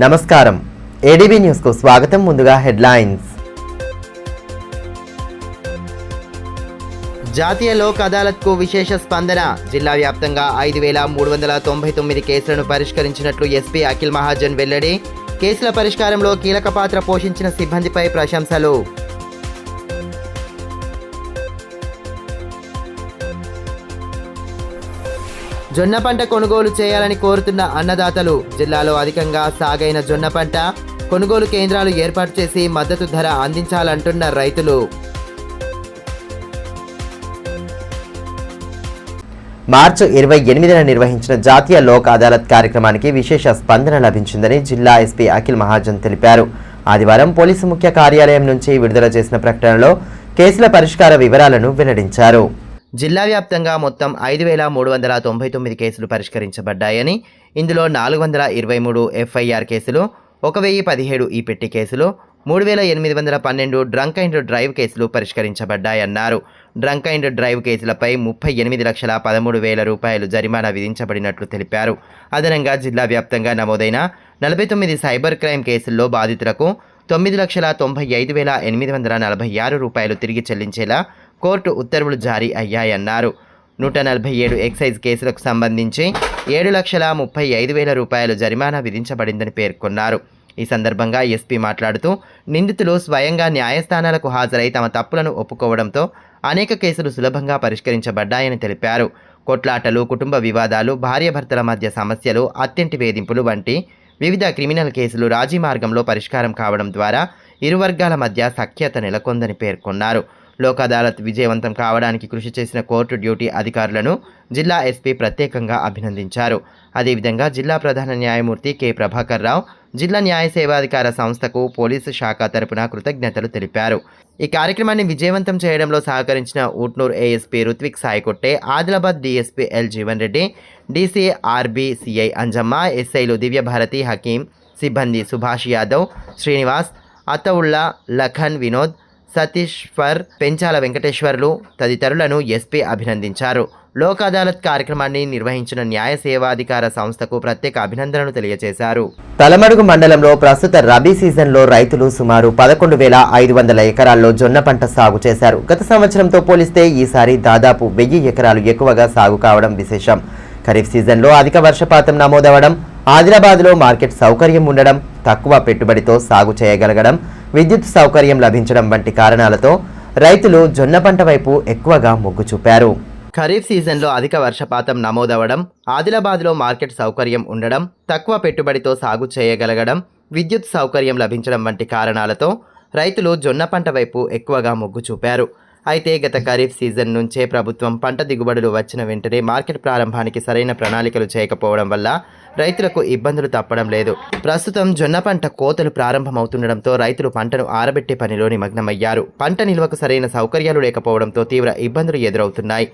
నమస్కారం ADB news కు స్వాగతం. ముందుగా హెడ్లైన్స్. జాతీయ లోక్ అదాలత్ కు విశేష స్పందన. జిల్లా వ్యాప్తంగా 5399 కేసులను పరిష్కరించినట్లు ఎస్పీ అఖిల్ మహాజన్ వెల్లడి. కేసుల పరిష్కారంలో కీలక పాత్ర పోషించిన సిబ్బందిపై ప్రశంసలు. జొన్న పంట కొనుగోలు చేయాలని కోరుతున్న అన్నదాతలు. జిల్లాలో అధికంగా సాగైన జొన్న పంట కొనుగోలు కేంద్రాలు ఏర్పాటు చేసి మద్దతు ధర అందించాలంటున్న రైతులు. మార్చి 28న నిర్వహించిన జాతీయ లోక్ అదాలత్ కార్యక్రమానికి విశేష స్పందన లభించిందని జిల్లా ఎస్పీ అఖిల్ మహాజన్ తెలిపారు. ఆదివారం పోలీసు ముఖ్య కార్యాలయం నుంచి విడుదల చేసిన ప్రకటనలో కేసుల పరిష్కార వివరాలను వెల్లడించారు. జిల్లా వ్యాప్తంగా మొత్తం 5399 కేసులు పరిష్కరించబడ్డాయని, ఇందులో 423 ఎఫ్ఐఆర్ కేసులు, 1017 ఈ పెట్టి కేసులు, 3812 డ్రంక్ అండ్ డ్రైవ్ కేసులు పరిష్కరించబడ్డాయన్నారు. డ్రంక్ అండ్ డ్రైవ్ కేసులపై 38,13,000 రూపాయలు జరిమానా విధించబడినట్లు తెలిపారు. అదనంగా జిల్లా వ్యాప్తంగా నమోదైన 49 సైబర్ క్రైమ్ కేసుల్లో బాధితులకు 9,95,846 రూపాయలు తిరిగి చెల్లించేలా కోర్టు ఉత్తర్వులు జారీ అయ్యాయన్నారు. 147 ఎక్సైజ్ కేసులకు సంబంధించి 7,35,000 రూపాయలు జరిమానా విధించబడిందని పేర్కొన్నారు. ఈ సందర్భంగా ఎస్పీ మాట్లాడుతూ, నిందితులు స్వయంగా న్యాయస్థానాలకు హాజరై తమ తప్పులను ఒప్పుకోవడంతో అనేక కేసులు సులభంగా పరిష్కరించబడ్డాయని తెలిపారు. కొట్లాటలు, కుటుంబ వివాదాలు, భార్యాభర్తల మధ్య సమస్యలు, అత్యంటి వేధింపులు వంటి వివిధ క్రిమినల్ కేసులు రాజీ మార్గంలో పరిష్కారం కావడం ద్వారా ఇరు వర్గాల మధ్య సఖ్యత నెలకొందని పేర్కొన్నారు. లోక్ అదాలత్ విజయవంతం కావడానికి కృషి చేసిన కోర్టు డ్యూటీ అధికారులను జిల్లా ఎస్పీ ప్రత్యేకంగా అభినందించారు. అదేవిధంగా జిల్లా ప్రధాన న్యాయమూర్తి కె ప్రభాకర్ రావు, జిల్లా న్యాయ సేవాధికార సంస్థకు పోలీసు శాఖ తరపున కృతజ్ఞతలు తెలిపారు. ఈ కార్యక్రమాన్ని విజయవంతం చేయడంలో సహకరించిన Utnoor ASP Ruthvik Saikotte, Adilabad DSP L Jeevan Reddy, DCA RB CI Anjamma, ఎస్ఐలు దివ్యభారతి, హకీం, సిబ్బంది సుభాష్ యాదవ్, శ్రీనివాస్, అతవుల్లా, లఖన్, వినోద్, సతీశ్వర్, పెంచాల వెంకటేశ్వర్లు తదితరులను ఎస్పీ అభినందించారు. లోక్ అదాలత్ కార్యక్రమాన్ని నిర్వహించిన న్యాయ సేవాధికార సంస్థకు ప్రత్యేక అభినందనలు తెలియజేశారు. తలమడుగు మండలంలో ప్రస్తుత రబీ సీజన్లో రైతులు సుమారు 11,500 ఎకరాల్లో జొన్న పంట సాగు చేశారు. గత సంవత్సరంతో పోలిస్తే ఈసారి దాదాపు 1000 ఎకరాలు ఎక్కువగా సాగు కావడం విశేషం. ఖరీఫ్ సీజన్లో అధిక వర్షపాతం నమోదవడం, ఆదిలాబాద్లో మార్కెట్ సౌకర్యం ఉండడం, తక్కువ పెట్టుబడితో సాగు చేయగలగడం, విద్యుత్ సౌకర్యం లభించడం వంటి కారణాలతో రైతులు జొన్న పంట వైపు ఎక్కువగా మొగ్గు చూపారు. ఖరీఫ్ సీజన్లో అధిక వర్షపాతం నమోదవడం, ఆదిలాబాద్లో మార్కెట్ సౌకర్యం ఉండడం, తక్కువ పెట్టుబడితో సాగు చేయగలగడం, విద్యుత్ సౌకర్యం లభించడం వంటి కారణాలతో రైతులు జొన్న పంట వైపు ఎక్కువగా మొగ్గు చూపారు. అయితే గత ఖరీఫ్ సీజన్ నుంచే ప్రభుత్వం పంట దిగుబడులు వచ్చిన వెంటనే మార్కెట్ ప్రారంభానికి సరైన ప్రణాళికలు చేయకపోవడం వల్ల రైతులకు ఇబ్బందులు తప్పడం లేదు. ప్రస్తుతం జొన్న పంట కోతలు ప్రారంభమవుతుండడంతో రైతులు పంటను ఆరబెట్టే పనిలో నిమగ్నమయ్యారు. పంట నిల్వకు సరైన సౌకర్యాలు లేకపోవడంతో తీవ్ర ఇబ్బందులు ఎదురవుతున్నాయి.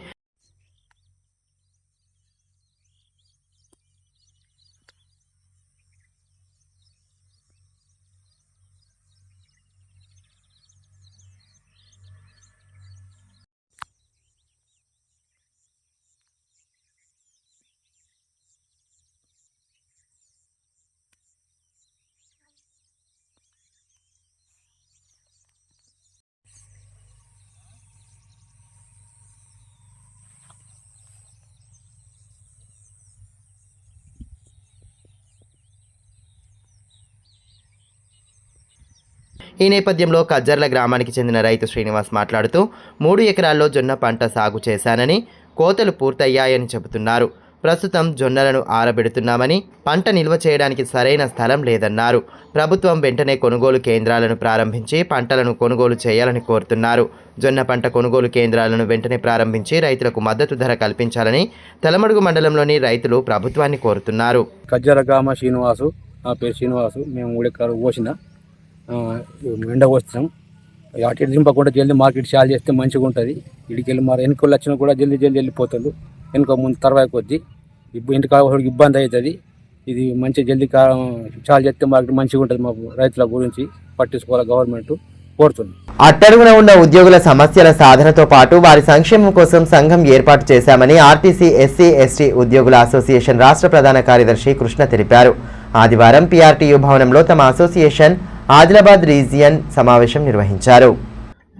ఈ నేపథ్యంలో కజ్జర్ల గ్రామానికి చెందిన రైతు శ్రీనివాస్ మాట్లాడుతూ, 3 ఎకరాల్లో జొన్న పంట సాగు చేశానని, కోతలు పూర్తయ్యాయని చెబుతున్నారు. ప్రస్తుతం జొన్నలను ఆరబెడుతున్నామని, పంట నిల్వ చేయడానికి సరైన స్థలం లేదన్నారు. ప్రభుత్వం వెంటనే కొనుగోలు కేంద్రాలను ప్రారంభించి పంటలను కొనుగోలు చేయాలని కోరుతున్నారు. జొన్న పంట కొనుగోలు కేంద్రాలను వెంటనే ప్రారంభించి రైతులకు మద్దతు ధర కల్పించాలని తలమడుగు మండలంలోని రైతులు ప్రభుత్వాన్ని కోరుతున్నారు. కజ్జర్ల గ్రామ శ్రీనివాసు, నా పేరు శ్రీనివాసు. మేము 3 ఎకరాలు పోసిన ఎండ పోస్తాం. అటు దింపకుండా జల్దీ మార్కెట్ చాలు చేస్తే మంచిగా ఉంటుంది. ఇడికి వెళ్ళి మరి వెనుకలు వచ్చినా కూడా జల్దీ వెళ్ళిపోతారు. వెనుక ముందు తర్వాత కొద్దీ ఇంటికి ఇబ్బంది అవుతుంది. ఇది మంచిగా జల్దీ చాలు చేస్తే మార్కెట్ మంచిగా ఉంటుంది. మాకు రైతుల గురించి పట్టించుకోవాలి గవర్నమెంట్ కోరుతుంది. అట్టడుగున ఉన్న ఉద్యోగుల సమస్యల సాధనతో పాటు వారి సంక్షేమం కోసం సంఘం ఏర్పాటు చేశామని ఆర్టీసీ ఎస్సీ ఎస్టీ ఉద్యోగుల అసోసియేషన్ రాష్ట్ర ప్రధాన కార్యదర్శి కృష్ణ తెలిపారు. ఆదివారం పీఆర్టీయూ భవనంలో తమ అసోసియేషన్ ఆదిలాబాద్ రీజియన్ సమావేశం నిర్వహించారు.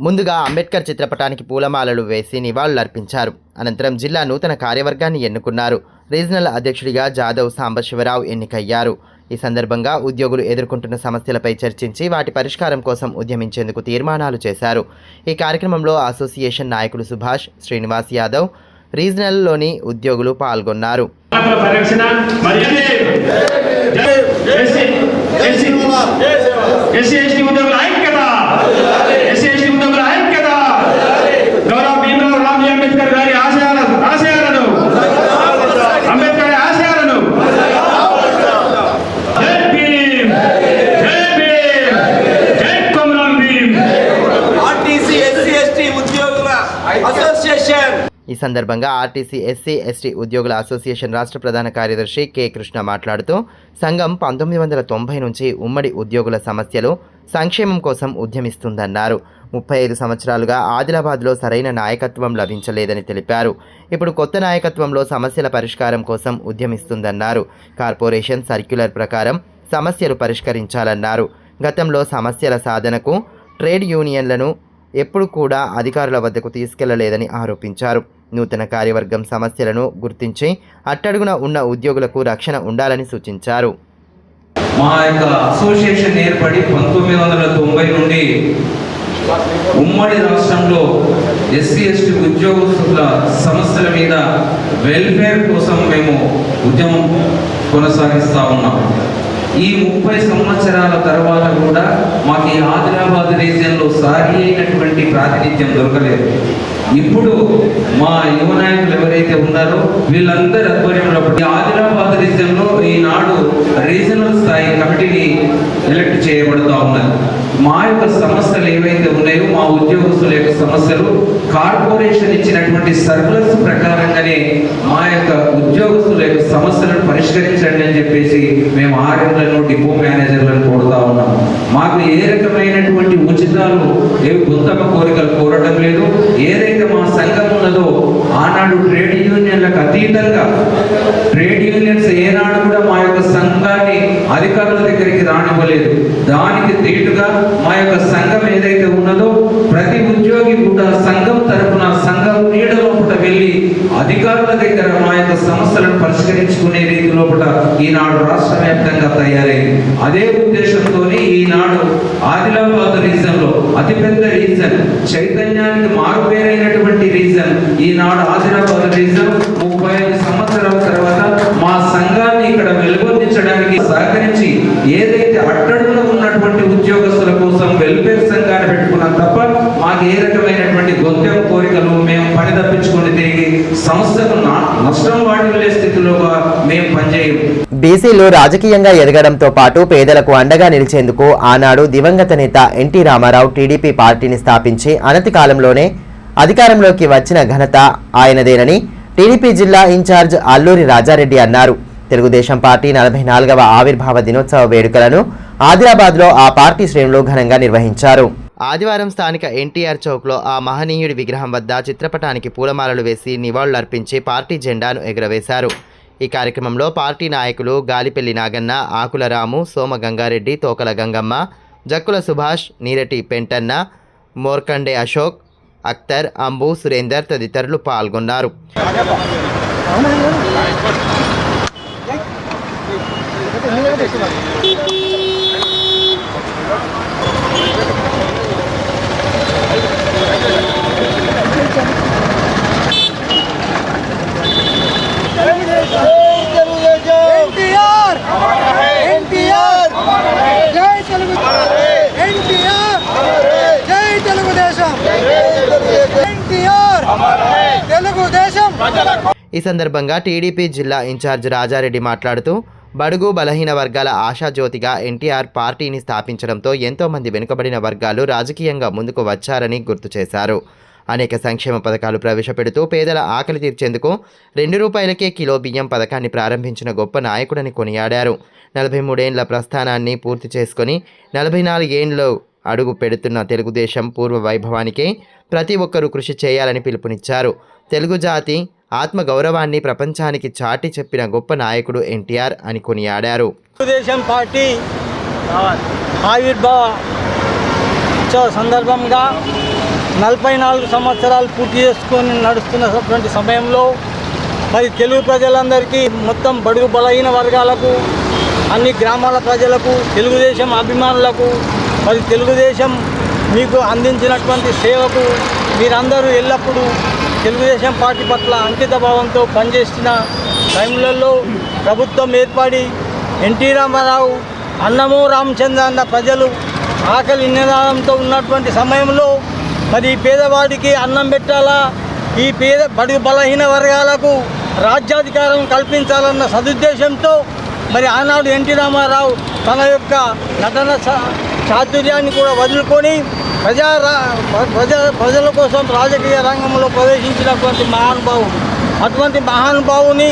ముందుగా అంబేద్కర్ చిత్రపటానికి పూలమాలలు వేసి నివాళులర్పించారు. అనంతరం జిల్లా నూతన కార్యవర్గాన్ని ఎన్నుకున్నారు. రీజనల్ అధ్యక్షుడిగా జాదవ్ సాంబశివరావు ఎన్నికయ్యారు. ఈ సందర్భంగా ఉద్యోగులు ఎదుర్కొంటున్న సమస్యలపై చర్చించి వాటి పరిష్కారం కోసం ఉద్యమించేందుకు తీర్మానాలు చేశారు. ఈ కార్యక్రమంలో అసోసియేషన్ నాయకులు సుభాష్, శ్రీనివాస్ యాదవ్, రీజనల్లోని ఉద్యోగులు పాల్గొన్నారు. ఈ సందర్భంగా ఆర్టీసీ ఎస్సీ ఎస్టీ ఉద్యోగుల అసోసియేషన్ రాష్ట్ర ప్రధాన కార్యదర్శి కె కృష్ణ మాట్లాడుతూ సంఘం 1990 నుంచి ఉమ్మడి ఉద్యోగుల సమస్యలు సంక్షేమం కోసం ఉద్యమిస్తుందన్నారు. 35 సంవత్సరాలుగా ఆదిలాబాద్లో సరైన నాయకత్వం లభించలేదని తెలిపారు. ఇప్పుడు కొత్త నాయకత్వంలో సమస్యల పరిష్కారం కోసం ఉద్యమిస్తుందన్నారు. కార్పొరేషన్ సర్క్యులర్ ప్రకారం సమస్యలు పరిష్కరించాలన్నారు. గతంలో సమస్యల సాధనకు ట్రేడ్ యూనియన్లను ఎప్పుడు కూడా అధికారుల వద్దకు తీసుకెళ్లలేదని ఆరోపించారు. నూతన కార్యవర్గం సమస్యలను గుర్తించి అట్టడుగున ఉన్న ఉద్యోగులకు రక్షణ ఉండాలని సూచించారు. మా యొక్క అసోసియేషన్ ఏర్పడి 1990 నుండి ఉమ్మడి రాష్ట్రంలో ఎస్సీ ఎస్టీ ఉద్యోగస్తుల సమస్యల మీద వెల్ఫేర్ కోసం మేము ఉద్యమం కొనసాగిస్తూ ఉన్నాం. ఈ 30 సంవత్సరాల తర్వాత కూడా మాకు ఈ ఆదిలాబాద్ రీజియన్లో సారి అయినటువంటి ప్రాతినిధ్యం దొరకలేదు. ఇప్పుడు మా యువ నాయకులు ఎవరైతే ఉన్నారో వీళ్ళందరి ఆధ్వర్యంలో ఈ ఆదిలాబాద్ రీజియన్లో ఈనాడు రీజనల్ స్థాయి కమిటీని ఎలక్ట్ చేయబడుతూ ఉన్నది. మా యొక్క సమస్యలు ఏవైతే ఉన్నాయో మా ఉద్యోగస్తుల యొక్క సమస్యలు కార్పొరేషన్ ఇచ్చినటువంటి సర్కులర్స్ ప్రకారంగానే మా యొక్క ఉద్యోగస్తుల యొక్క సమస్యలను పరిష్కరించండి అని చెప్పేసి మేము ఆర్ఎంలను డిపో మేనేజర్లను కోరుతా ఉన్నాం. మాకు ఏ రకమైనటువంటి ఉచితాలు ఏవి గుంతమ కోరికలు కోరడం లేదు. ఏదైతే మా సంఘం ఉన్నదో ఆనాడు ట్రేడ్ యూనియన్లకు అతీతంగా ట్రేడ్ యూనియన్స్ ఏనాడు కూడా మా యొక్క సంఘాన్ని అధికారుల దగ్గరికి రానివ్వలేదు. దానికి తీటుగా మా యొక్క సంఘం ఏదైతే ఉన్నదో ప్రతి ఉద్యోగి కూడా సంఘం తరపున సంఘం నీడ లోపల వెళ్ళి అధికారుల దగ్గర మా యొక్క సమస్యలను పరిష్కరించుకునే రీతి లోపల ఈనాడు రాష్ట్ర వ్యాప్తంగా తయారైంది. అదే ఉద్దేశంతో ఈనాడు ఆదిలాబాద్ రీజన్లో అతిపెద్ద రీజన్, చైతన్యానికి మారుపేరైనటువంటి రీజన్ ఈనాడు ఆదిలాబాద్ రీజన్ 35 సంవత్సరాల తర్వాత మా సంఘాన్ని ఇక్కడ వెలుగొందించడానికి సహకరించి ఏదైతే అట్టడుగున ఉన్నటువంటి ఉద్యోగస్తుల కోసం వెల్ఫేర్ సంఘాన్ని పెట్టుకున్నాం తప్ప మాకు ఏ రకమైనటువంటి గొంతెం కోరికలు మేము పని తప్పించుకొని తిరిగి సంస్థకు నష్టం వాటిల్లే స్థితిలోగా మేము పనిచేయము. బీసీలు రాజకీయంగా ఎదగడంతో పాటు పేదలకు అండగా నిలిచేందుకు ఆనాడు దివంగత నేత ఎన్టీ రామారావు టీడీపీ పార్టీని స్థాపించి అనతి కాలంలోనే అధికారంలోకి వచ్చిన ఘనత ఆయనదేనని టీడీపీ జిల్లా ఇన్ఛార్జ్ అల్లూరి రాజారెడ్డి అన్నారు. తెలుగుదేశం పార్టీ 44వ ఆవిర్భావ దినోత్సవ వేడుకలను ఆదిలాబాద్లో ఆ పార్టీ శ్రేణులు ఘనంగా నిర్వహించారు. ఆదివారం స్థానిక ఎన్టీఆర్ చౌక్లో ఆ మహనీయుడి విగ్రహం వద్ద చిత్రపటానికి పూలమాలలు వేసి నివాళులర్పించి పార్టీ జెండాను ఎగురవేశారు. ఈ కార్యక్రమంలో పార్టీ నాయకులు గాలిపెల్లి నాగన్న, ఆకుల రాము, సోమ గంగారెడ్డి, తోకల గంగమ్మ, జక్కుల సుభాష్, నీరటి పెంటన్న, మోర్కండే అశోక్, అఖ్తర్, అంబు, సురేందర్ తదితరులు పాల్గొన్నారు. ఈ సందర్భంగా టీడీపీ జిల్లా ఇన్ఛార్జ్ రాజారెడ్డి మాట్లాడుతూ బడుగు బలహీన వర్గాల ఆశాజ్యోతిగా ఎన్టీఆర్ పార్టీని స్థాపించడంతో ఎంతోమంది వెనుకబడిన వర్గాలు రాజకీయంగా ముందుకు వచ్చారని గుర్తు చేశారు. అనేక సంక్షేమ పథకాలు ప్రవేశపెడుతూ పేదల ఆకలి తీర్చేందుకు 2 రూపాయలకే కిలో బియ్యం పథకాన్ని ప్రారంభించిన గొప్ప నాయకుడని కొనియాడారు. 43 ఏళ్ల ప్రస్థానాన్ని పూర్తి చేసుకొని 44 ఏళ్లు అడుగు పెడుతున్న తెలుగుదేశం పూర్వ వైభవానికి ప్రతి ఒక్కరూ కృషి చేయాలని పిలుపునిచ్చారు. తెలుగు జాతి ఆత్మగౌరవాన్ని ప్రపంచానికి చాటి చెప్పిన గొప్ప నాయకుడు ఎన్టీఆర్ అని కొనియాడారు. తెలుగుదేశం పార్టీ ఆవిర్భావ ఉత్సవ సందర్భంగా 44 సంవత్సరాలు పూర్తి చేసుకొని నడుస్తున్నటువంటి సమయంలో మరి తెలుగు ప్రజలందరికీ మొత్తం బడుగు బలహీన వర్గాలకు అన్ని గ్రామాల ప్రజలకు తెలుగుదేశం అభిమానులకు మరి తెలుగుదేశం మీకు అందించినటువంటి సేవకు మీరందరూ ఎల్లప్పుడూ తెలుగుదేశం పార్టీ పట్ల అంకిత భావంతో పనిచేసిన టైంలలో ప్రభుత్వం ఏర్పడి ఎన్టీ రామారావు అన్నమో రామచంద్ర అన్న ప్రజలు ఆకలి నినాదంతో ఉన్నటువంటి సమయంలో మరి పేదవాడికి అన్నం పెట్టాలా, ఈ బడుగు బలహీన వర్గాలకు రాజ్యాధికారం కల్పించాలన్న సదుద్దేశంతో మరి ఆనాడు ఎన్టీ రామారావు తన యొక్క నటన చాతుర్యాన్ని కూడా వదులుకొని ప్రజల కోసం రాజకీయ రంగంలో ప్రవేశించినటువంటి మహానుభావుడు. అటువంటి మహానుభావుని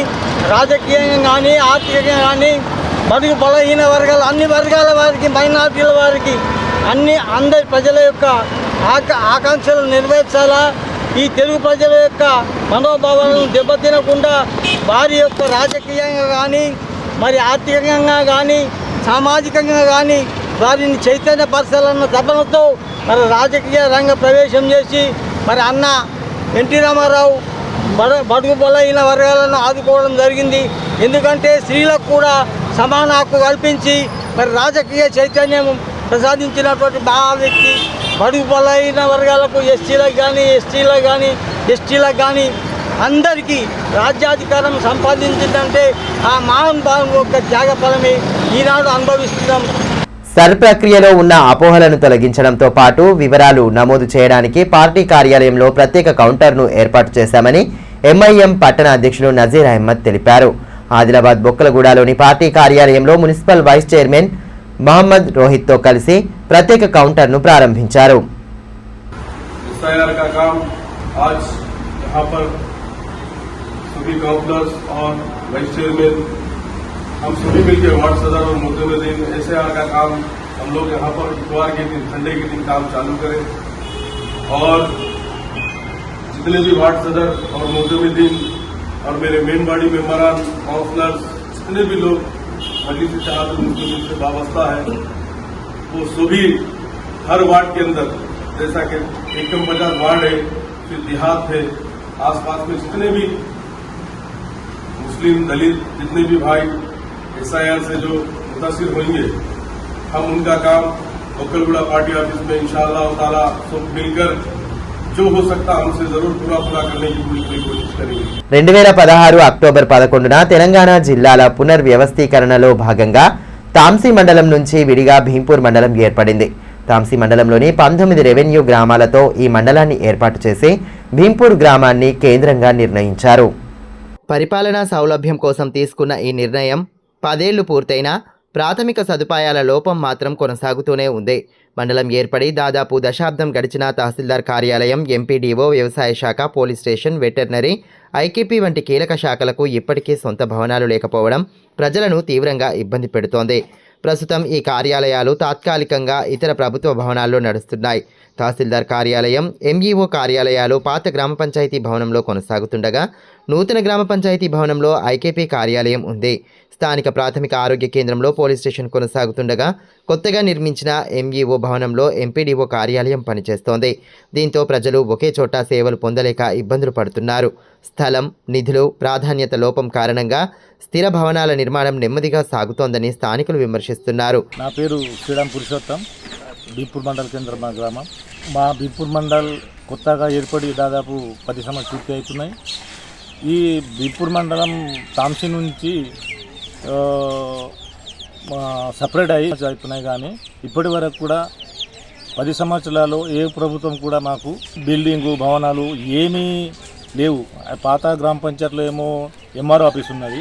రాజకీయంగా కానీ ఆర్థికంగా కానీ బడుగు బలహీన వర్గాలు అన్ని వర్గాల వారికి మైనార్టీల వారికి అందరి ప్రజల యొక్క ఆకాంక్షలు నెరవేర్చాలా, ఈ తెలుగు ప్రజల యొక్క మనోభావాలను దెబ్బతినకుండా వారి యొక్క రాజకీయంగా కానీ మరి ఆర్థికంగా కానీ సామాజికంగా కానీ వారిని చైతన్యపరచాలన్న తపనతో మరి రాజకీయ రంగ ప్రవేశం చేసి మరి అన్న ఎన్టీ రామారావు బడుగు బలహీన వర్గాలను ఆదుకోవడం జరిగింది. ఎందుకంటే స్త్రీలకు కూడా సమాన హక్కు కల్పించి మరి రాజకీయ చైతన్యం ప్రసాదించినటువంటి మహా వ్యక్తి. బడుగు బలహీన వర్గాలకు ఎస్సీలకు కానీ ఎస్టీలకు కానీ అందరికీ రాజ్యాధికారం సంపాదించిందంటే ఆ మహానుభావుని యొక్క త్యాగఫలమే ఈనాడు అనుభవిస్తున్నాం. సర్ ప్రక్రియలో ఉన్న అపోహలను తొలగించడంతో పాటు వివరాలు నమోదు చేయడానికి పార్టీ కార్యాలయంలో ప్రత్యేక కౌంటర్ను ఏర్పాటు చేశామని ఎంఐఎం పట్టణ అధ్యక్షుడు నజీర్ అహ్మద్ తెలిపారు. ఆదిలాబాద్ బొక్కలగూడలోని పార్టీ కార్యాలయంలో మున్సిపల్ వైస్ చైర్మన్ మహమ్మద్ రోహిత్తో కలిసి ప్రత్యేక కౌంటర్ను ప్రారంభించారు. हम सभी मिलकर वार्ड सदर और मुद्दे एसआईआर का काम हम लोग यहाँ पर इतवार के दिन संडे के दिन काम चालू करें और जितने भी वार्ड सदर और मुद्दे और मेरे मेन बॉडी मेंबरान काउंसलर्स जितने भी लोग मजलिस इत्तेहाद मुस्लिम से वाबस्ता है वो सभी हर वार्ड के अंदर जैसा कि 150 वार्ड है, फिर देहात है, आसपास में जितने भी मुस्लिम दलित जितने भी भाई एसआईआर से जो मुतासिर होंगे हम उनका काम बक्कलगुड़ा पार्टी ऑफिस में इंशाअल्लाह ताला सब मिलकर जो हो सकता हमसे जरूर पूरा करने की पूरी कोशिश करेंगे. 2016 అక్టోబర్ 11న తెలంగాణ జిల్లాల పునర్వ్యవస్థీకరణలో భాగంగా తాంసీ మండలం నుంచి విడిగా భీంపూర్ మండలం ఏర్పడింది. తాంసీ మండలంలోని 19 రెవెన్యూ గ్రామాలతో ఈ మండలాన్ని ఏర్పాటు చేసి భీంపూర్ గ్రామాన్ని కేంద్రంగా నిర్ణయించారు. పరిపాలనా సౌలభ్యం కోసం తీసుకున్న ఈ నిర్ణయం 10 ఏళ్లు పూర్తయినా ప్రాథమిక సదుపాయాల లోపం మాత్రం కొనసాగుతూనే ఉంది. మండలం ఏర్పడి దాదాపు దశాబ్దం గడిచిన తహసీల్దార్ కార్యాలయం, ఎంపీడీఓ, వ్యవసాయ శాఖ, పోలీస్ స్టేషన్, వెటర్నరీ, ఐకేపీ వంటి కీలక శాఖలకు ఇప్పటికీ సొంత భవనాలు లేకపోవడం ప్రజలను తీవ్రంగా ఇబ్బంది పెడుతోంది. ప్రస్తుతం ఈ కార్యాలయాలు తాత్కాలికంగా ఇతర ప్రభుత్వ భవనాల్లో నడుస్తున్నాయి. తహసీల్దార్ కార్యాలయం, ఎంఈఓ కార్యాలయాలు పాత గ్రామ పంచాయతీ భవనంలో కొనసాగుతుండగా నూతన గ్రామ పంచాయతీ భవనంలో ఐకేపీ కార్యాలయం ఉంది. స్థానిక ప్రాథమిక ఆరోగ్య కేంద్రంలో పోలీస్ స్టేషన్ కొనసాగుతుండగా కొత్తగా నిర్మించిన ఎంఈఓ భవనంలో ఎంపీడీఓ కార్యాలయం పనిచేస్తోంది. దీంతో ప్రజలు ఒకే చోట సేవలు పొందలేక ఇబ్బందులు పడుతున్నారు. స్థలం, నిధులు, ప్రాధాన్యత లోపం కారణంగా స్థిర భవనాల నిర్మాణం నెమ్మదిగా సాగుతోందని స్థానికులు విమర్శిస్తున్నారు. నా పేరు శ్రీరామ్ పురుషోత్తం, భీంపూర్ మండల్ కేంద్ర మా గ్రామం. మా భీంపూర్ మండల్ కొత్తగా ఏర్పడి దాదాపు 10 సంవత్సరాలు పూర్తి అవుతున్నాయి. ఈ భీంపూర్ మండలం తాంసీ నుంచి సపరేట్ అవుతున్నాయి. కానీ ఇప్పటి వరకు కూడా 10 సంవత్సరాలు ఏ ప్రభుత్వం కూడా మాకు బిల్డింగు, భవనాలు ఏమీ లేవు. పాత గ్రామ పంచాయతీలో ఏమో ఎంఆర్ఓ ఆఫీస్ ఉన్నది,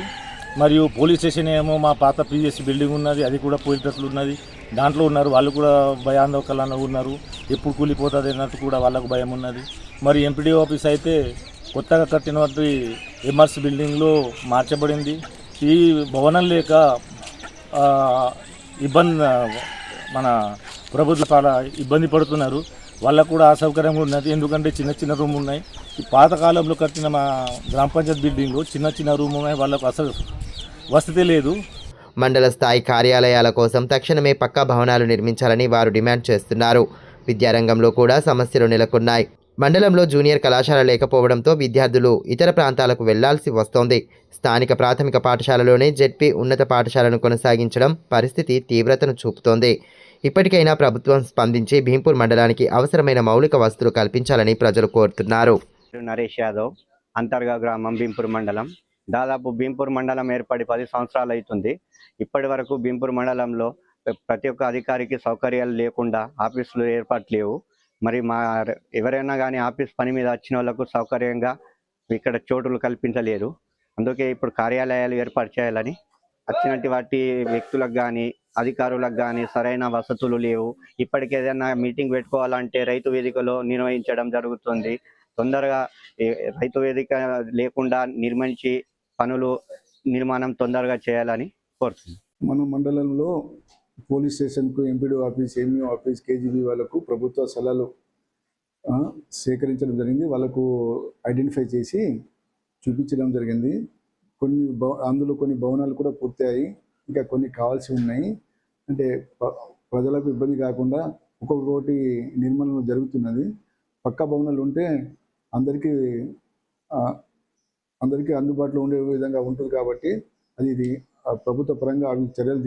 మరియు పోలీస్ స్టేషన్ ఏమో మా పాత పిఎస్సి బిల్డింగ్ ఉన్నది, అది కూడా పోయేటట్లు ఉన్నది. దాంట్లో ఉన్నారు, వాళ్ళు కూడా భయాందోళనలో ఉన్నారు. ఎప్పుడు కూలిపోతుంది అన్నట్టు కూడా వాళ్ళకు భయం ఉన్నది. మరి ఎంపీడీఓ ఆఫీస్ అయితే కొత్తగా కట్టినటువంటి ఎంఆర్సీ బిల్డింగ్లో మార్చబడింది. ఈ భవనం లేక మన ప్రభుత్వం చాలా ఇబ్బంది పడుతున్నారు. వాళ్ళకు కూడా అసౌకర్యంగా ఉన్నది. ఎందుకంటే చిన్న చిన్న రూమ్ ఉన్నాయి. ఈ పాతకాలంలో కట్టిన మా గ్రామ పంచాయతీ బిల్డింగ్లో చిన్న చిన్న రూమ్ ఉన్నాయి, వాళ్ళకు అసలు వసతి లేదు. మండల స్థాయి కార్యాలయాల కోసం తక్షణమే పక్కా భవనాలు నిర్మించాలని వారు డిమాండ్ చేస్తున్నారు. విద్యారంగంలో కూడా సమస్యలు నెలకొన్నాయి. మండలంలో జూనియర్ కళాశాల లేకపోవడంతో విద్యార్థులు ఇతర ప్రాంతాలకు వెళ్లాల్సి వస్తోంది. స్థానిక ప్రాథమిక పాఠశాలలోనే జెడ్పీ ఉన్నత పాఠశాలను కొనసాగించడం పరిస్థితి తీవ్రతను చూపుతోంది. ఇప్పటికైనా ప్రభుత్వం స్పందించి భీంపూర్ మండలానికి అవసరమైన మౌలిక వసతులు కల్పించాలని ప్రజలు కోరుతున్నారు. నరేష్ యాదవ్, అంతర్గా గ్రామం, భీంపూర్ మండలం. దాదాపు భీంపూర్ మండలం ఏర్పడి 10 సంవత్సరాలు అవుతుంది. ఇప్పటి వరకు భీంపూర్ మండలంలో ప్రతి ఒక్క అధికారికి సౌకర్యాలు లేకుండా ఆఫీసులు ఏర్పాటు లేవు. మరి ఎవరైనా కానీ ఆఫీస్ పని మీద వచ్చిన వాళ్ళకు సౌకర్యంగా ఇక్కడ చోటులు కల్పించలేరు. అందుకే ఇప్పుడు కార్యాలయాలు ఏర్పాటు చేయాలని, వచ్చినట్టు వాటి వ్యక్తులకు కానీ అధికారులకు కానీ సరైన వసతులు లేవు. ఇప్పటికి ఏదైనా మీటింగ్ పెట్టుకోవాలంటే రైతు వేదికలో నిర్వహించడం జరుగుతుంది. తొందరగా రైతు వేదిక లేకుండా నిర్మాణం తొందరగా చేయాలని కోరుతున్నాం. మన మండలంలో పోలీస్ స్టేషన్కు, MPD office, MEO office, KGB వాళ్ళకు ప్రభుత్వ స్థలాలు సేకరించడం జరిగింది. వాళ్ళకు ఐడెంటిఫై చేసి చూపించడం జరిగింది. అందులో కొన్ని భవనాలు కూడా పూర్తయ్యాయి, ఇంకా కొన్ని కావాల్సి ఉన్నాయి. అంటే ప్రజలకు ఇబ్బంది కాకుండా ఒక్కొక్కటి నిర్మాణం జరుగుతున్నది. పక్కా భవనాలు ఉంటే అందరికీ అందుబాటులో ఉండే విధంగా ఉంటుంది కాబట్టి ఇది ప్రభుత్వ పరంగా అవి చర్యలు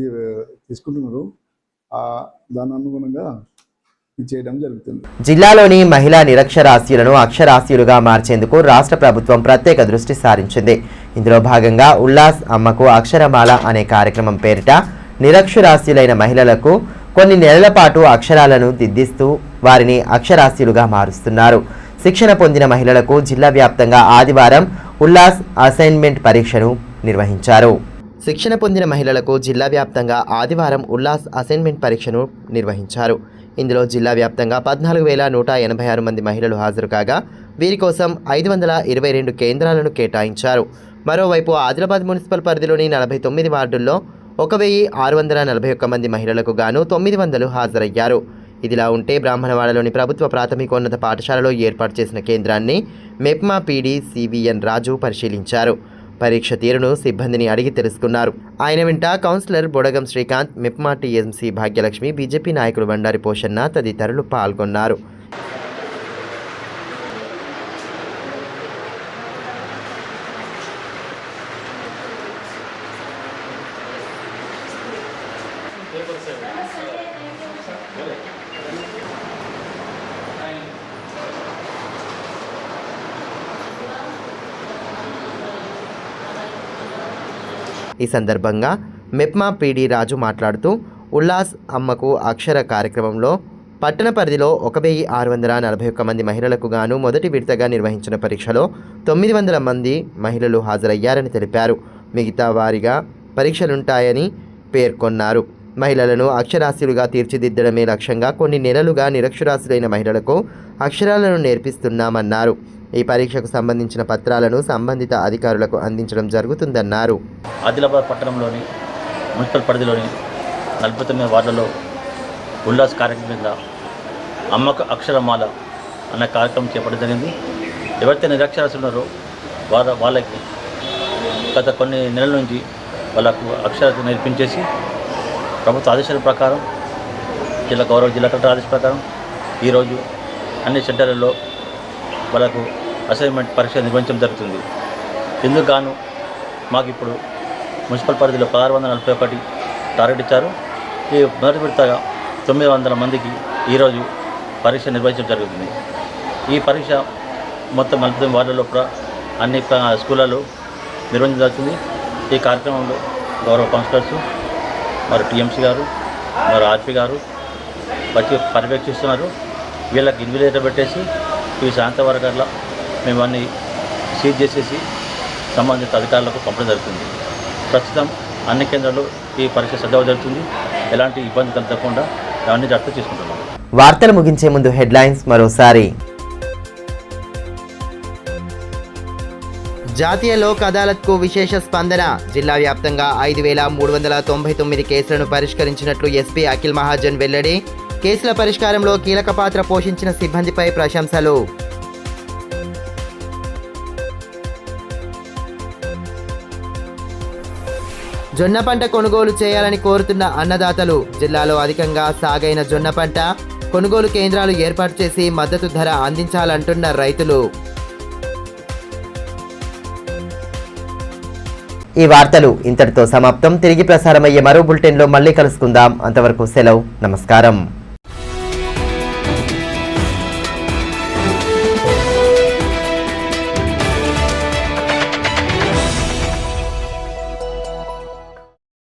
తీసుకుంటున్నారు. దాని అనుగుణంగా చేయడం జరుగుతుంది. జిల్లాలోని మహిళా నిరక్షరాస్యులను అక్షరాస్యులుగా మార్చేందుకు రాష్ట్ర ప్రభుత్వం ప్రత్యేక దృష్టి సారించింది. ఇందులో భాగంగా ఉల్లాస్ అమ్మకు అక్షరమాల అనే కార్యక్రమం పేరిట నిరక్షరాస్యులైన మహిళలకు కొన్ని నెలల పాటు అక్షరాలను దిద్దిస్తూ వారిని అక్షరాస్యులుగా మారుస్తున్నారు. శిక్షణ పొందిన మహిళలకు జిల్లా వ్యాప్తంగా ఆదివారం ఉల్లాస్ అసైన్మెంట్ పరీక్షను నిర్వహించారు. శిక్షణ పొందిన మహిళలకు జిల్లా వ్యాప్తంగా ఆదివారం ఉల్లాస్ అసైన్మెంట్ పరీక్షను నిర్వహించారు. ఇందులో జిల్లా వ్యాప్తంగా 14,186 మంది మహిళలు హాజరు కాగా వీరి కోసం 522 కేంద్రాలను కేటాయించారు. మరోవైపు ఆదిలాబాద్ మున్సిపల్ పరిధిలోని 49 వార్డుల్లో 1,641 మంది మహిళలకు గాను 900 హాజరయ్యారు. ఇదిలా ఉంటే బ్రాహ్మణవాడలోని ప్రభుత్వ ప్రాథమికోన్నత పాఠశాలలో ఏర్పాటు చేసిన కేంద్రాన్ని మెప్మా పీడీ సివిఎన్ రాజు పరిశీలించారు. పరీక్ష తీరును సిబ్బందిని అడిగి తెలుసుకున్నారు. ఆయన వెంట councillor Bodagam Srikanth, MEPMA TMC Bhagyalakshmi, BJP నాయకులు బండారి పోషన్న తదితరులు పాల్గొన్నారు. ఈ సందర్భంగా మెప్మా పీడీ రాజు మాట్లాడుతూ ఉల్లాస్ అమ్మకు అక్షర కార్యక్రమంలో పట్టణ పరిధిలో 1,641 మంది మహిళలకు గాను మొదటి విడతగా నిర్వహించిన పరీక్షలో 900 మంది మహిళలు హాజరయ్యారని తెలిపారు. మిగతా వారిగా పరీక్షలుంటాయని పేర్కొన్నారు. మహిళలను అక్షరాస్యులుగా తీర్చిదిద్దడమే లక్ష్యంగా కొన్ని నెలలుగా నిరక్షరాస్యులైన మహిళలకు అక్షరాలను నేర్పిస్తున్నామన్నారు. ఈ పరీక్షకు సంబంధించిన పత్రాలను సంబంధిత అధికారులకు అందించడం జరుగుతుందన్నారు. ఆదిలాబాద్ పట్టణంలోని మున్సిపల్ పరిధిలోని 49 వార్డులలో ఉల్లాస్ కార్యక్రమం కింద అమ్మకు అక్షరమాల అన్న కార్యక్రమం చేపట్టడం జరిగింది. ఎవరైతే నిరక్షరాస్యులు ఉన్నారో వాళ్ళకి గత కొన్ని నెలల నుంచి వాళ్ళకు అక్షరాలు నేర్పించేసి ప్రభుత్వ ఆదేశాల ప్రకారం జిల్లా కలెక్టర్ ఆదేశం ప్రకారం ఈరోజు అన్ని సెంటర్లలో వాళ్ళకు అసైన్మెంట్ పరీక్ష నిర్వహించడం జరుగుతుంది. ఇందుకు గాను మాకు ఇప్పుడు మున్సిపల్ పరిధిలో 1641 టార్గెట్ ఇచ్చారు. ఈ మొదటి విడతగా 900 మందికి ఈరోజు పరీక్ష నిర్వహించడం జరుగుతుంది. ఈ పరీక్ష మొత్తం 49 వార్డులలో అన్ని స్కూళ్ళలో నిర్వహించడం జరుగుతుంది. ఈ కార్యక్రమంలో గౌరవ కౌన్సిలర్స్, మరి టీఎంసీ గారు, మరి ఆర్పీ గారు వచ్చి పర్యవేక్షిస్తున్నారు. వీళ్ళకి ఇన్విజిలేటర్ పెట్టేసి ఈ సాయంత్రం వరకల్లా మేము అన్నీ సీజ్ చేసేసి సంబంధిత అధికారులకు పంపడం జరుగుతుంది. ప్రస్తుతం అన్ని కేంద్రాల్లో ఈ పరీక్ష శ్రద్ధ జరుగుతుంది. ఎలాంటి ఇబ్బంది కలగకుండా అవన్నీ జాగ్రత్త తీసుకుంటున్నాం. వార్తలు ముగించే ముందు హెడ్లైన్స్ మరోసారి. జాతీయ లోక్ అదాలత్కు విశేష స్పందన. జిల్లా వ్యాప్తంగా 5,399 కేసులను పరిష్కరించినట్లు ఎస్పీ అఖిల్ మహాజన్ వెల్లడి. కేసుల పరిష్కారంలో కీలక పాత్ర పోషించిన సిబ్బందిపై ప్రశంసలు. జొన్న పంట కొనుగోలు చేయాలని కోరుతున్న అన్నదాతలు జిల్లాలో అధికంగా సాగైన జొన్న పంట కొనుగోలు కేంద్రాలు ఏర్పాటు చేసి మద్దతు ధర అందించాలంటున్న రైతులు. ఈ వార్తలు ఇంతటితో సమాప్తం. తిరిగి ప్రసారమయ్యే మరో బులెటిన్లో మళ్ళీ కలుసుకుందాం. అంతవరకు సెలవు. నమస్కారం.